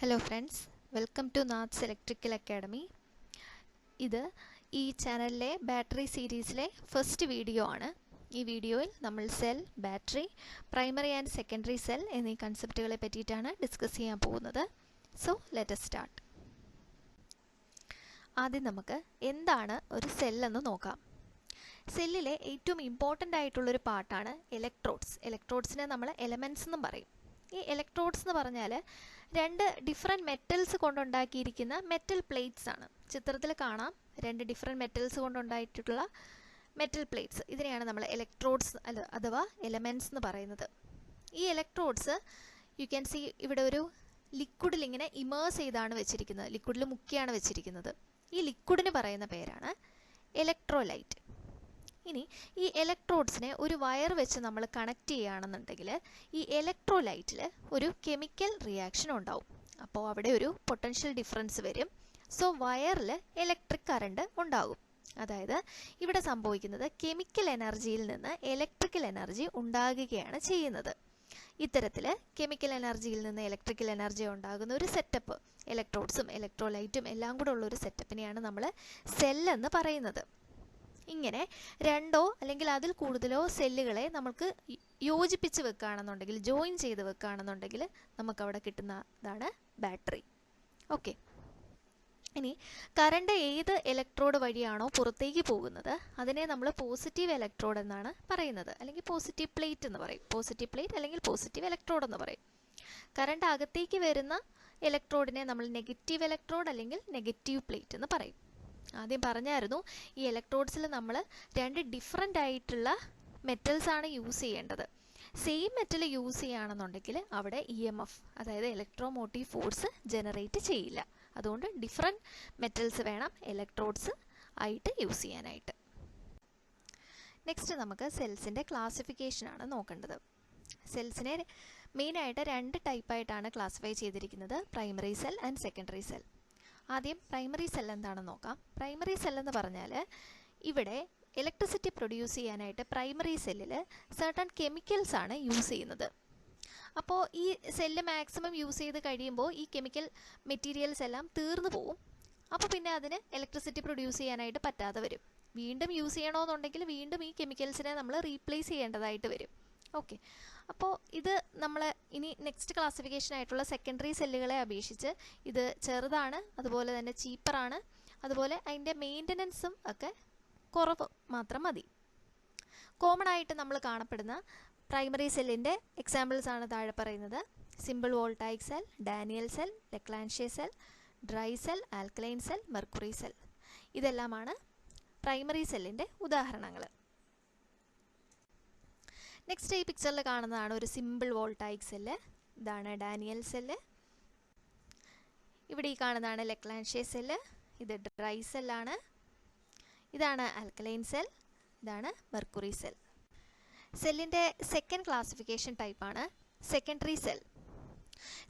Hello friends, welcome to Nath's Electrical Academy. ഇത് ഈ ചാനലിലെ ബാറ്ററി സീരീസിലെ ഫസ്റ്റ് വീഡിയോ ആണ്. ഈ വീഡിയോയിൽ നമ്മൾ cell, battery, primary and secondary cell എന്നീ കൺസെപ്റ്റുകളെ പറ്റിയിട്ടാണ് ഡിസ്കസ് ചെയ്യാൻ പോകുന്നത്. So let us start. ആദ്യം നമുക്ക് എന്താണ് ഒരു സെൽ എന്ന് നോക്കാം. സെല്ലിലെ ഏറ്റവും ഇമ്പോർട്ടൻ്റ് ആയിട്ടുള്ളൊരു പാർട്ടാണ് ഇലക്ട്രോഡ്സ്. ഇലക്ട്രോഡ്സിനെ നമ്മൾ എലമെൻറ്റ്സ് എന്നും പറയും. ഈ ഇലക്ട്രോഡ്സ് എന്ന് പറഞ്ഞാൽ രണ്ട് ഡിഫറെൻറ്റ് മെറ്റൽസ് കൊണ്ടുണ്ടാക്കിയിരിക്കുന്ന മെറ്റൽ പ്ലേറ്റ്സ് ആണ്. ചിത്രത്തിൽ കാണാം രണ്ട് ഡിഫറെൻറ്റ് മെറ്റൽസ് കൊണ്ടുണ്ടായിട്ടുള്ള മെറ്റൽ പ്ലേറ്റ്സ്. ഇതിനെയാണ് നമ്മൾ ഇലക്ട്രോഡ്സ് അഥവാ എലമെൻറ്റ്സ് എന്ന് പറയുന്നത്. ഈ ഇലക്ട്രോഡ്സ് യു ക്യാൻ സീ ഇവിടെ ഒരു ലിക്വിഡിൽ ഇങ്ങനെ ഇമേഴ്സ് ചെയ്താണ് വെച്ചിരിക്കുന്നത്, ലിക്വിഡിൽ മുക്കിയാണ് വെച്ചിരിക്കുന്നത്. ഈ ലിക്വിഡിന് പറയുന്ന പേരാണ് ഇലക്ട്രോലൈറ്റ്. ഇനി ഈ ഇലക്ട്രോഡ്സിനെ ഒരു വയർ വെച്ച് നമ്മൾ കണക്ട് ചെയ്യുകയാണെന്നുണ്ടെങ്കിൽ ഈ ഇലക്ട്രോലൈറ്റിൽ ഒരു കെമിക്കൽ റിയാക്ഷൻ ഉണ്ടാവും. അപ്പോൾ അവിടെ ഒരു പൊട്ടൻഷ്യൽ ഡിഫറൻസ് വരും. സോ വയറിൽ ഇലക്ട്രിക് കറണ്ട് ഉണ്ടാകും. അതായത് ഇവിടെ സംഭവിക്കുന്നത് കെമിക്കൽ എനർജിയിൽ നിന്ന് ഇലക്ട്രിക്കൽ എനർജി ഉണ്ടാകുകയാണ് ചെയ്യുന്നത്. ഇത്തരത്തിൽ കെമിക്കൽ എനർജിയിൽ നിന്ന് ഇലക്ട്രിക്കൽ എനർജി ഉണ്ടാകുന്ന ഒരു സെറ്റപ്പ്, ഇലക്ട്രോഡ്സും ഇലക്ട്രോലൈറ്റും എല്ലാം കൂടെ ഉള്ള ഒരു സെറ്റപ്പിനെയാണ് നമ്മൾ സെല്ലെന്ന് പറയുന്നത്. ഇങ്ങനെ രണ്ടോ അല്ലെങ്കിൽ അതിൽ കൂടുതലോ സെല്ലുകളെ നമുക്ക് യോജിപ്പിച്ച് വെക്കുകയാണെന്നുണ്ടെങ്കിൽ, ജോയിൻ ചെയ്ത് വെക്കുകയാണെന്നുണ്ടെങ്കിൽ നമുക്കവിടെ കിട്ടുന്നതാണ് ബാറ്ററി. ഓക്കെ, ഇനി കറണ്ട് ഏത് ഇലക്ട്രോഡ് വഴിയാണോ പുറത്തേക്ക് പോകുന്നത് അതിനെ നമ്മൾ പോസിറ്റീവ് ഇലക്ട്രോഡ് എന്നാണ് പറയുന്നത്, അല്ലെങ്കിൽ പോസിറ്റീവ് പ്ലേറ്റ് എന്ന് പറയും. പോസിറ്റീവ് പ്ലേറ്റ് അല്ലെങ്കിൽ പോസിറ്റീവ് ഇലക്ട്രോഡ് എന്ന് പറയും. കറണ്ട് അകത്തേക്ക് വരുന്ന ഇലക്ട്രോഡിനെ നമ്മൾ നെഗറ്റീവ് ഇലക്ട്രോഡ് അല്ലെങ്കിൽ നെഗറ്റീവ് പ്ലേറ്റ് എന്ന് പറയും. ആദ്യം പറഞ്ഞായിരുന്നു ഈ ഇലക്ട്രോഡ്സിൽ നമ്മൾ രണ്ട് ഡിഫറെൻ്റ് ആയിട്ടുള്ള മെറ്റൽസ് ആണ് യൂസ് ചെയ്യേണ്ടത്. സെയിം മെറ്റൽ യൂസ് ചെയ്യുകയാണെന്നുണ്ടെങ്കിൽ അവിടെ EMF, അതായത് ഇലക്ട്രോമോട്ടീവ് ഫോഴ്സ് ജനറേറ്റ് ചെയ്യില്ല. അതുകൊണ്ട് ഡിഫറെൻറ്റ് മെറ്റൽസ് വേണം ഇലക്ട്രോഡ്സ് ആയിട്ട് യൂസ് ചെയ്യാനായിട്ട്. നെക്സ്റ്റ് നമുക്ക് സെൽസിൻ്റെ ക്ലാസിഫിക്കേഷനാണ് നോക്കേണ്ടത്. സെൽസിനെ മെയിനായിട്ട് രണ്ട് ടൈപ്പായിട്ടാണ് ക്ലാസിഫൈ ചെയ്തിരിക്കുന്നത്, primary cell and secondary cell. ആദ്യം പ്രൈമറി സെൽ എന്താണെന്ന് നോക്കാം. പ്രൈമറി സെൽ എന്ന് പറഞ്ഞാൽ ഇവിടെ ഇലക്ട്രിസിറ്റി പ്രൊഡ്യൂസ് ചെയ്യാനായിട്ട് പ്രൈമറി സെല്ലിൽ സർട്ടൺ കെമിക്കൽസ് ആണ് യൂസ് ചെയ്യുന്നത്. അപ്പോൾ ഈ സെല്ല് മാക്സിമം യൂസ് ചെയ്ത് കഴിയുമ്പോൾ ഈ കെമിക്കൽ മെറ്റീരിയൽസ് എല്ലാം തീർന്നു പോവും. അപ്പോൾ പിന്നെ അതിന് ഇലക്ട്രിസിറ്റി പ്രൊഡ്യൂസ് ചെയ്യാനായിട്ട് പറ്റാതെ വരും. വീണ്ടും യൂസ് ചെയ്യണമെന്നുണ്ടെങ്കിൽ വീണ്ടും ഈ കെമിക്കൽസിനെ നമ്മൾ റീപ്ലേസ് ചെയ്യേണ്ടതായിട്ട് വരും. ഓക്കെ, അപ്പോൾ ഇത് നമ്മൾ ഇനി നെക്സ്റ്റ് ക്ലാസിഫിക്കേഷൻ ആയിട്ടുള്ള സെക്കൻഡറി സെല്ലുകളെ അപേക്ഷിച്ച് ഇത് ചെറുതാണ്, അതുപോലെ തന്നെ ചീപ്പറാണ്, അതുപോലെ അതിൻ്റെ മെയിൻ്റനൻസും ഒക്കെ കുറവ് മാത്രം മതി. കോമൺ ആയിട്ട് നമ്മൾ കാണപ്പെടുന്ന പ്രൈമറി സെല്ലിൻ്റെ എക്സാമ്പിൾസ് ആണ് താഴെ പറയുന്നത്. Simple voltaic cell, Daniell cell, Leclanche cell, dry cell, alkaline cell, mercury cell. ഇതെല്ലാമാണ് പ്രൈമറി സെല്ലിൻ്റെ ഉദാഹരണങ്ങൾ. നെക്സ്റ്റ് ഈ പിക്ചറിൽ കാണുന്നതാണ് ഒരു സിമ്പിൾ വോൾട്ടായിക് സെല്ല്. ഇതാണ് ഡാനിയൽ സെല്ല്. ഇവിടെ ഈ കാണുന്നതാണ് ലെക്ലാൻഷ്യ സെല്ല്. ഇത് ഡ്രൈ സെല്ലാണ്. ഇതാണ് ആൽക്കലൈൻ സെൽ. ഇതാണ് മെർക്കുറി സെൽ. സെല്ലിൻ്റെ സെക്കൻഡ് ക്ലാസിഫിക്കേഷൻ ടൈപ്പാണ് സെക്കൻഡറി സെൽ.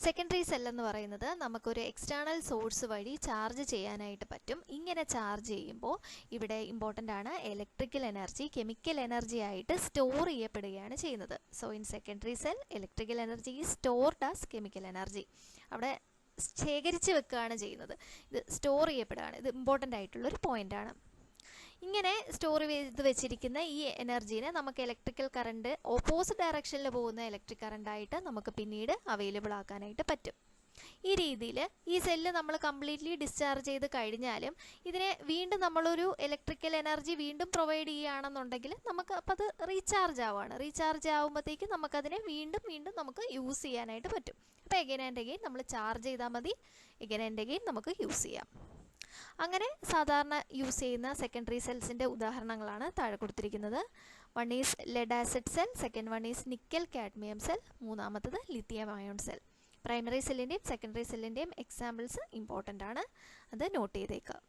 സെക്കൻഡറി സെൽ എന്ന് പറയുന്നത് നമുക്കൊരു എക്സ്റ്റേണൽ സോഴ്സ് വഴി ചാർജ് ചെയ്യാനായിട്ട് പറ്റും. ഇങ്ങനെ ചാർജ് ചെയ്യുമ്പോൾ ഇവിടെ ഇമ്പോർട്ടൻ്റ് ആണ് ഇലക്ട്രിക്കൽ എനർജി കെമിക്കൽ എനർജി ആയിട്ട് സ്റ്റോർ ചെയ്യപ്പെടുകയാണ് ചെയ്യുന്നത്. So in secondary cell electrical energy is stored as chemical energy. അവിടെ ശേഖരിച്ച് വെക്കുകയാണ് ചെയ്യുന്നത്, ഇത് സ്റ്റോർ ചെയ്യപ്പെടുകയാണ്. ഇത് ഇമ്പോർട്ടൻ്റ് ആയിട്ടുള്ളൊരു പോയിൻ്റാണ്. ഇങ്ങനെ സ്റ്റോർ ചെയ്ത് വെച്ചിരിക്കുന്ന ഈ എനർജീനെ നമുക്ക് ഇലക്ട്രിക്കൽ കറണ്ട് ഓപ്പോസിറ്റ് ഡയറക്ഷനിൽ പോകുന്ന ഇലക്ട്രിക് കറണ്ടായിട്ട് നമുക്ക് പിന്നീട് അവൈലബിൾ ആക്കാനായിട്ട് പറ്റും. ഈ രീതിയിൽ ഈ സെല്ല് നമ്മൾ കംപ്ലീറ്റ്ലി ഡിസ്ചാർജ് ചെയ്ത് കഴിഞ്ഞാലും ഇതിനെ വീണ്ടും നമ്മളൊരു ഇലക്ട്രിക്കൽ എനർജി വീണ്ടും പ്രൊവൈഡ് ചെയ്യുകയാണെന്നുണ്ടെങ്കിൽ നമുക്ക് അപ്പോൾ അത് റീചാർജ് ആവുകയാണ്. റീചാർജ് ആകുമ്പോഴത്തേക്കും നമുക്കതിനെ വീണ്ടും വീണ്ടും നമുക്ക് യൂസ് ചെയ്യാനായിട്ട് പറ്റും. അപ്പോൾ എഗൈൻ ആൻഡ് എഗൈൻ നമ്മൾ ചാർജ് ചെയ്താൽ മതി, എഗൈൻ ആൻഡ് എഗൈൻ നമുക്ക് യൂസ് ചെയ്യാം. അങ്ങനെ സാധാരണ യൂസ് ചെയ്യുന്ന സെക്കൻഡറി സെൽസിൻ്റെ ഉദാഹരണങ്ങളാണ് താഴെ കൊടുത്തിരിക്കുന്നത്. One is lead acid cell, second one is nickel cadmium cell, മൂന്നാമത്തത് ലിത്തിയം അയോൺ സെൽ. പ്രൈമറി സെല്ലിൻ്റെയും സെക്കൻഡറി സെല്ലിൻ്റെയും എക്സാമ്പിൾസ് ഇമ്പോർട്ടൻ്റ് ആണ്, അത് നോട്ട് ചെയ്തേക്കുക.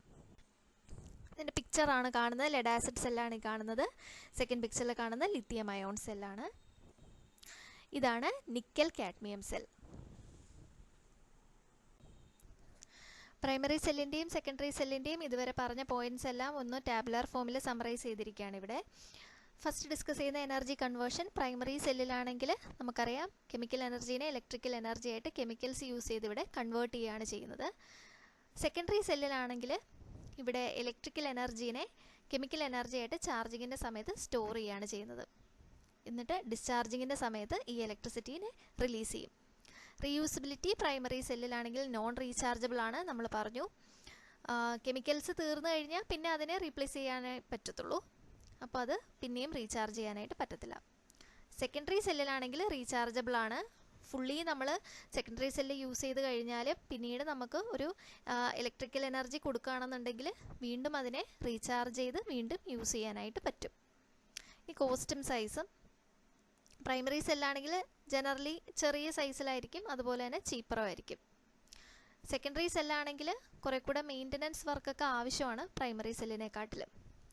ഇതിൻ്റെ പിക്ചറാണ് കാണുന്നത്, ലെഡ് ആസിഡ് സെല്ലാണ് ഈ കാണുന്നത്. സെക്കൻഡ് പിക്ചറിൽ കാണുന്നത് ലിത്തിയം അയോൺ സെല്ലാണ്. ഇതാണ് നിക്കൽ കാഡ്മിയം സെൽ. പ്രൈമറി സെല്ലിൻ്റെയും സെക്കൻഡറി സെല്ലിൻ്റെയും ഇതുവരെ പറഞ്ഞ പോയിൻറ്റ്സ് എല്ലാം ഒന്ന് ടാബുലാർ ഫോമിൽ സമ്മറൈസ് ചെയ്തിരിക്കുകയാണ് ഇവിടെ. ഫസ്റ്റ് ഡിസ്കസ് ചെയ്യുന്ന എനർജി കൺവേർഷൻ പ്രൈമറി സെല്ലിലാണെങ്കിൽ നമുക്കറിയാം കെമിക്കൽ എനർജീനെ ഇലക്ട്രിക്കൽ എനർജി ആയിട്ട് കെമിക്കൽസ് യൂസ് ചെയ്ത് ഇവിടെ കൺവേർട്ട് ചെയ്യുകയാണ് ചെയ്യുന്നത്. സെക്കൻഡറി സെല്ലിലാണെങ്കിൽ ഇവിടെ ഇലക്ട്രിക്കൽ എനർജീനെ കെമിക്കൽ എനർജി ആയിട്ട് ചാർജിങ്ങിൻ്റെ സമയത്ത് സ്റ്റോർ ചെയ്യുകയാണ് ചെയ്യുന്നത്. എന്നിട്ട് ഡിസ്ചാർജിങ്ങിൻ്റെ സമയത്ത് ഈ ഇലക്ട്രിസിറ്റീനെ റിലീസ് ചെയ്യും. റീയൂസിബിലിറ്റി പ്രൈമറി സെല്ലിലാണെങ്കിൽ നോൺ റീചാർജബിൾ ആണ്, നമ്മൾ പറഞ്ഞു. കെമിക്കൽസ് തീർന്നു കഴിഞ്ഞാൽ പിന്നെ അതിനെ റീപ്ലേസ് ചെയ്യാനേ പറ്റത്തുള്ളൂ. അപ്പോൾ അത് പിന്നെയും റീചാർജ് ചെയ്യാനായിട്ട് പറ്റത്തില്ല. സെക്കൻഡറി സെല്ലിലാണെങ്കിൽ റീചാർജബിൾ ആണ്. ഫുള്ളി നമ്മൾ സെക്കൻഡറി സെല്ല് യൂസ് ചെയ്ത് കഴിഞ്ഞാൽ പിന്നീട് നമുക്ക് ഒരു ഇലക്ട്രിക്കൽ എനർജി കൊടുക്കുകയാണെന്നുണ്ടെങ്കിൽ വീണ്ടും അതിനെ റീചാർജ് ചെയ്ത് വീണ്ടും യൂസ് ചെയ്യാനായിട്ട് പറ്റും. ഈ കോസ്റ്റും സൈസും പ്രൈമറി സെല്ലാണെങ്കിൽ ജനറലി ചെറിയ സൈസിലായിരിക്കും, അതുപോലെ തന്നെ ചീപ്പറും ആയിരിക്കും. സെക്കൻഡറി സെല്ലാണെങ്കിൽ കുറേ കൂടെ മെയിൻ്റനൻസ് വർക്കൊക്കെ ആവശ്യമാണ് പ്രൈമറി സെല്ലിനെക്കാട്ടിലും.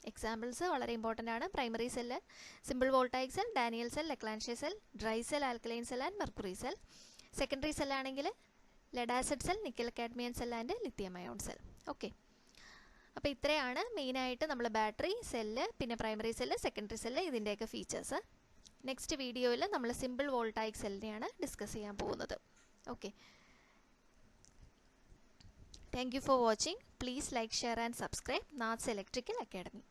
എക്സാമ്പിൾസ് വളരെ ഇമ്പോർട്ടൻ്റ് ആണ്. Primary cell simple voltaic cell, Daniell cell, Leclanche cell, dry cell, alkaline cell and mercury cell. Secondary സെല്ലാണെങ്കിൽ lead acid cell, nickel cadmium cell and lithium ion cell. Okay, അപ്പോൾ ഇത്രയാണ് മെയിനായിട്ട് നമ്മൾ battery cell, പിന്നെ primary cell, secondary cell, ഇതിൻ്റെയൊക്കെ features. Next വീഡിയോയിൽ നമ്മൾ simple voltaic സെല്ലിനെയാണ് ഡിസ്കസ് ചെയ്യാൻ പോകുന്നത്. Okay, thank you for watching. Please like, share and subscribe Naths electrical academy.